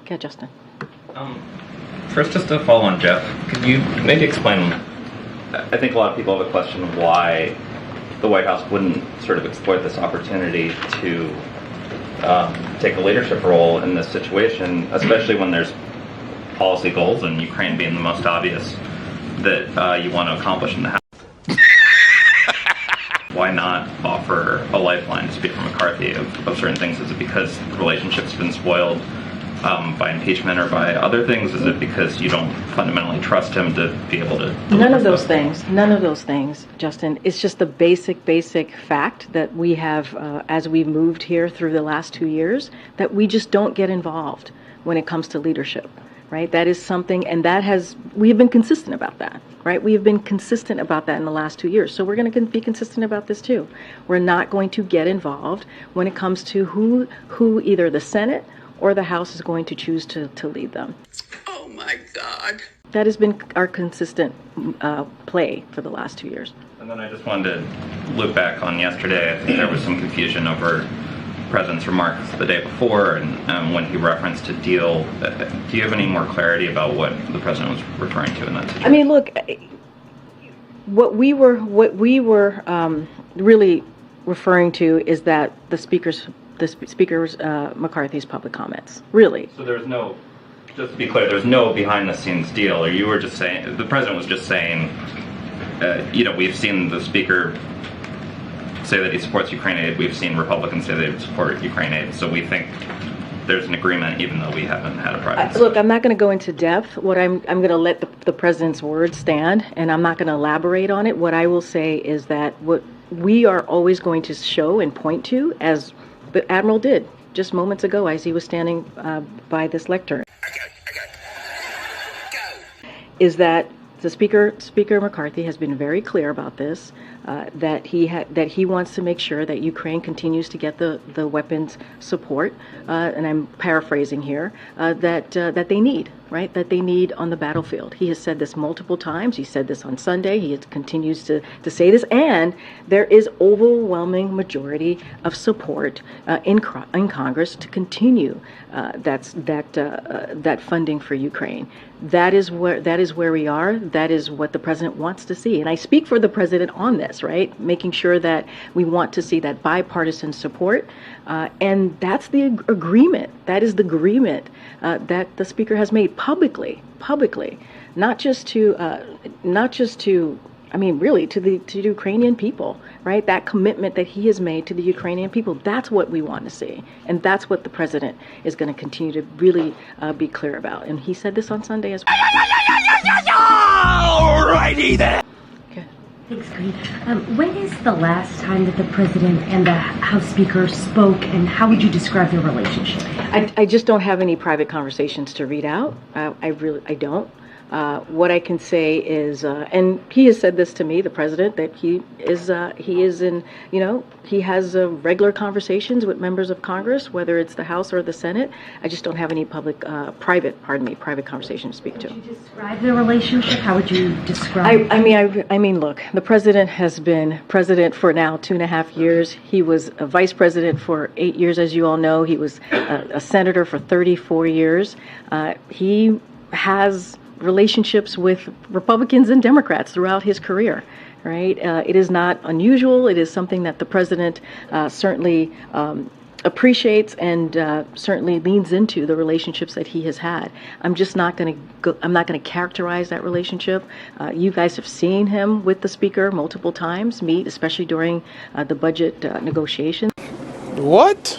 Okay, Justin. First, just to follow on Jeff, could you maybe explain, I think a lot of people have a question of why the White House wouldn't sort of exploit this opportunity to take a leadership role in this situation, especially when there's policy goals, and Ukraine being the most obvious, that you want to accomplish in the House. Why not offer a lifeline to Speaker McCarthy of certain things? Is it because the relationship's been spoiled by impeachment or by other things? Is it because you don't fundamentally trust him to be able to None of those things. None of those things, Justin. It's just the basic fact that we have, as we've moved here through the last 2 years, that we just don't get involved when it comes to leadership, right? That is something, and we have been consistent about that, right? We have been consistent about that in the last 2 years. So we're going to be consistent about this too. We're not going to get involved when it comes to who either the Senate or the House is going to choose to lead them. Oh my God. That has been our consistent play for the last 2 years. And then I just wanted to loop back on yesterday. I think there was some confusion over the President's remarks the day before and when he referenced a deal. Do you have any more clarity about what the President was referring to in that situation? I mean, look, what we were really referring to is that the Speaker's McCarthy's public comments. Really. So there's no, just to be clear, there's no behind-the-scenes deal, or you were just saying, the President was just saying, we've seen the Speaker say that he supports Ukraine aid, we've seen Republicans say they support Ukraine aid, so we think there's an agreement even though we haven't had a private Look, I'm not going to go into depth. What I'm going to let the President's words stand, and I'm not going to elaborate on it. What I will say is that what we are always going to show and point to, as the Admiral did just moments ago as he was standing by this lectern, is that the Speaker McCarthy has been very clear about this, that he wants to make sure that Ukraine continues to get the weapons support, and I'm paraphrasing here, that they need, right? That they need on the battlefield. He has said this multiple times. He said this on Sunday. He continues to say this, and there is overwhelming majority of support in Congress to continue that funding for Ukraine. That is where we are. That is what the President wants to see, and I speak for the President on this, right? Making sure that we want to see that bipartisan support, and that's the agreement. That is the agreement that the Speaker has made publicly, not just to, I mean, really to the Ukrainian people, right? That commitment that he has made to the Ukrainian people, that's what we want to see. And that's what the President is going to continue to really be clear about. And he said this on Sunday as well. Alrighty then. Okay. Thanks, Karine. When is the last time that the President and the House Speaker spoke, and how would you describe their relationship? I just don't have any private conversations to read out. I don't. What I can say is, and he has said this to me, the President, that he is in, he has regular conversations with members of Congress, whether it's the House or the Senate. I just don't have any private conversation to speak to. Would you describe their relationship? How would you describe? I mean, look, the President has been president for now 2.5 years. He was a vice president for 8 years, as you all know. He was a senator for 34 years. He has relationships with Republicans and Democrats throughout his career, right? It is not unusual. It is something that the President certainly appreciates and certainly leans into the relationships that he has had. I'm just not going to I'm not going to characterize that relationship. You guys have seen him with the Speaker multiple times meet, especially during the budget negotiations. What?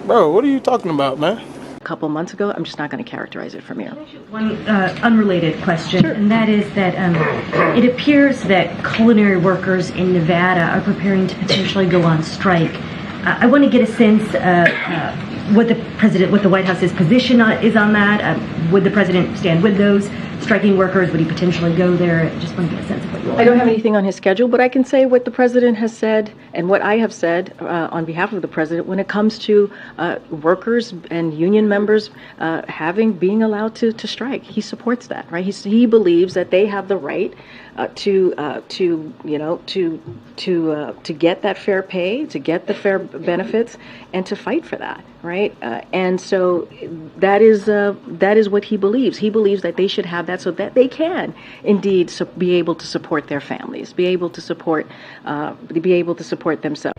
Bro, what are you talking about, man? A couple months ago. I'm just not going to characterize it from here. One unrelated question, Sure. and that is that it appears that culinary workers in Nevada are preparing to potentially go on strike. I want to get a sense what the White House's position is on that. Would the President stand with those striking workers? Would he potentially go there? I just want to get a sense of what you all I don't have anything on his schedule, but I can say what the president has said and what I have said on behalf of the president when it comes to workers and union members being allowed to strike. He supports that, right? He believes that they have the right to get that fair pay, to get the fair benefits, and to fight for that, right? And so that is what he believes. He believes that they should have that so that they can indeed be able to support their families, be able to support themselves.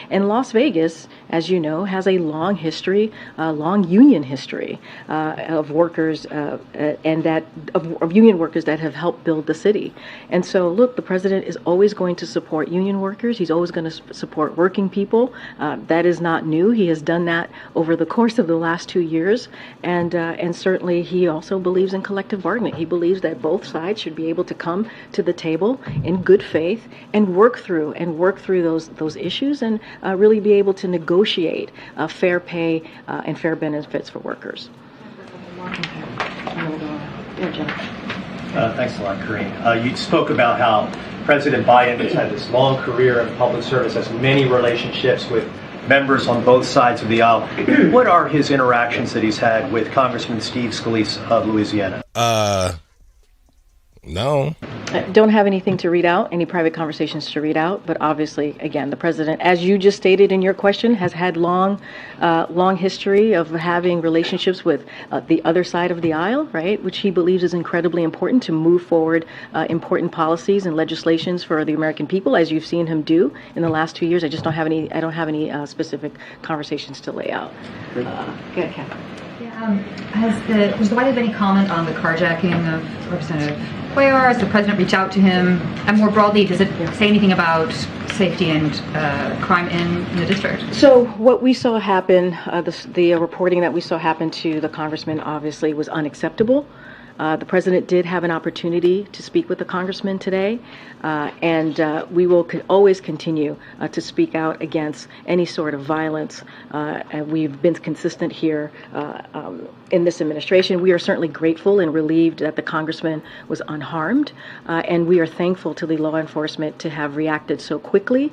And Las Vegas, as you know, has a long history, long union history of workers and of union workers that have helped build the city. And so, look, the president is always going to support union workers. He's always going to support working people. That is not new. He has done that over the course of the last 2 years. And certainly, he also believes in collective bargaining. He believes that both sides should be able to come to the table in good faith and work through those issues and really be able to negotiate fair pay and fair benefits for workers. Thanks a lot, Karine. You spoke about how President Biden has had this long career in public service, has many relationships with members on both sides of the aisle. What are his interactions that he's had with Congressman Steve Scalise of Louisiana? No. Don't have anything to read out, any private conversations to read out, but obviously, again, the president, as you just stated in your question, has had long history of having relationships with the other side of the aisle, right, which he believes is incredibly important to move forward important policies and legislations for the American people, as you've seen him do in the last 2 years. I don't have any specific conversations to lay out. Go ahead, Catherine. Does the White have any comment on the carjacking of Representative Cuellar? Has the president reached out to him? And more broadly, does it say anything about safety and crime in the district? So what we saw happen, the reporting that we saw happen to the congressman obviously was unacceptable. The president did have an opportunity to speak with the congressman today, and we will always continue to speak out against any sort of violence. And we've been consistent here in this administration. We are certainly grateful and relieved that the congressman was unharmed, and we are thankful to the law enforcement to have reacted so quickly.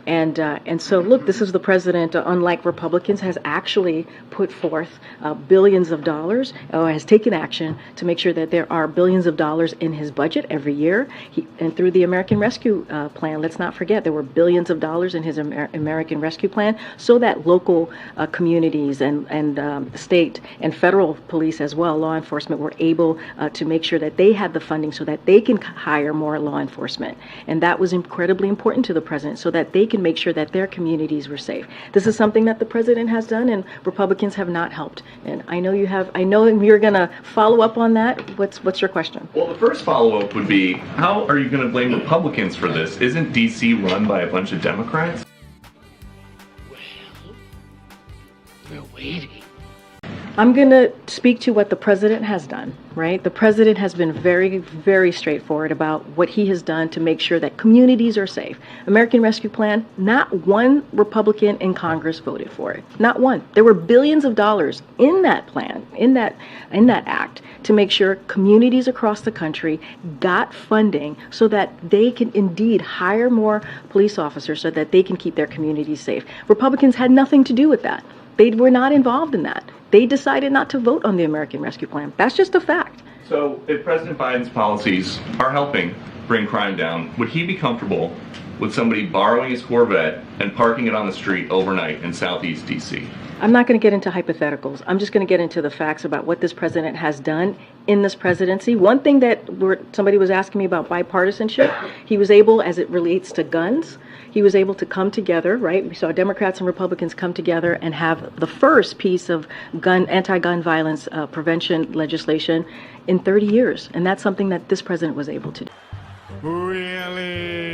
And so, look, this is the president, unlike Republicans, has actually put forth billions of dollars, has taken action to make sure that there are billions of dollars in his budget every year. And through the American Rescue Plan, let's not forget, there were billions of dollars in his American Rescue Plan so that local communities and state and federal police as well, law enforcement, were able to make sure that they had the funding so that they can hire more law enforcement. And that was incredibly important to the president so that they can make sure that their communities were safe. This is something that the president has done, and Republicans have not helped. And I know you have. I know you're going to follow up on that. What's your question? Well, the first follow-up would be, how are you going to blame Republicans for this? Isn't D.C. run by a bunch of Democrats? Well, we're waiting. I'm going to speak to what the president has done, right? The president has been very, very straightforward about what he has done to make sure that communities are safe. American Rescue Plan, not one Republican in Congress voted for it. Not one. There were billions of dollars in that plan, in that act, to make sure communities across the country got funding so that they can indeed hire more police officers so that they can keep their communities safe. Republicans had nothing to do with that. They were not involved in that. They decided not to vote on the American Rescue Plan. That's just a fact. So if President Biden's policies are helping bring crime down, would he be comfortable with somebody borrowing his Corvette and parking it on the street overnight in Southeast D.C.? I'm not going to get into hypotheticals. I'm just going to get into the facts about what this president has done in this presidency. One thing that somebody was asking me about bipartisanship, he was able, as it relates to guns, he was able to come together, right? We saw Democrats and Republicans come together and have the first piece of anti-gun violence prevention legislation in 30 years. And that's something that this president was able to do. Really?